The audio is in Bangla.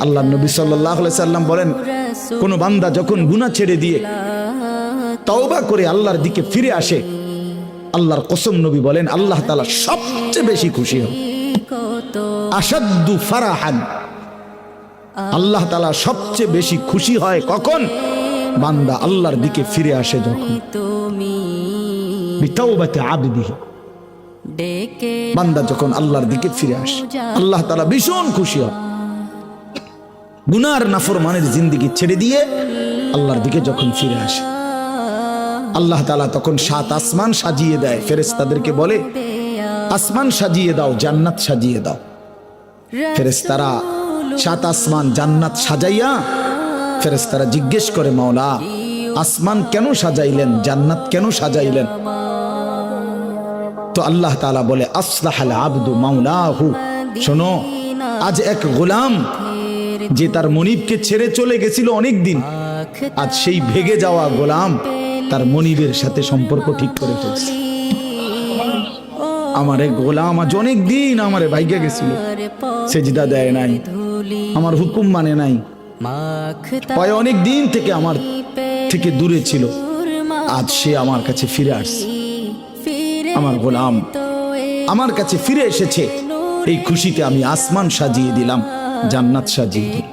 আল্লাহ নবী সাল্লাল্লাহু আলাইহি সাল্লাম বলেন, কোন বান্দা যখন গুনাহ ছেড়ে দিয়ে তওবা করে আল্লাহর দিকে ফিরে আসে, আল্লাহর কসম নবী বলেন আল্লাহ তাআলা সবচেয়ে বেশি খুশি হন। আশাদ্দু ফারাহান, আল্লাহ তাআলা সবচেয়ে বেশি খুশি হয় কখন? বান্দা আল্লাহর দিকে ফিরে আসে যখন। বিতাওবাতি আবদিহি, বান্দা যখন আল্লাহর দিকে ফিরে আসে আল্লাহ তাআলা ভীষণ খুশি হয়। গুনার নাফরমানের জিন্দেগি ছেড়ে দিয়ে আল্লাহর দিকে যখন ফিরে আসে, আল্লাহ তাআলা তখন 7 আসমান সাজিয়ে দেয়। ফেরেশতাদেরকে বলে, আসমান সাজিয়ে দাও, জান্নাত সাজিয়ে দাও। ফেরেশতারা 7 আসমান জান্নাত সাজাইয়া ফেরেশতারা জিজ্ঞেস করে, মাওলা আসমান কেন সাজাইলেন, জান্নাত কেন সাজাইলেন? তো আল্লাহ তাআলা বলে, আসলাহাল আবদু মাওলাহু, শোনো, আজ এক গোলাম যে তার মনিবকে ছেড়ে চলে গেছিল অনেক দিন, আজ সেই ভেগে যাওয়া গোলাম তার মনিবের সাথে সম্পর্ক ঠিক করে ফেলছে। আমার এক গোলাম আজ অনেক দিন আমারে ভাইগা গেছিল, সেজদা দেয় নাই, আমার হুকুম মানে নাই, পায় অনেক দিন থেকে আমার থেকে দূরে ছিল, আজ সে আমার কাছে ফিরে আসছে। আমার গোলাম আমার কাছে ফিরে এসেছে, এই খুশিতে আমি আসমান সাজিয়ে দিলাম, জান্নাত সাজিয়ে দিলাম।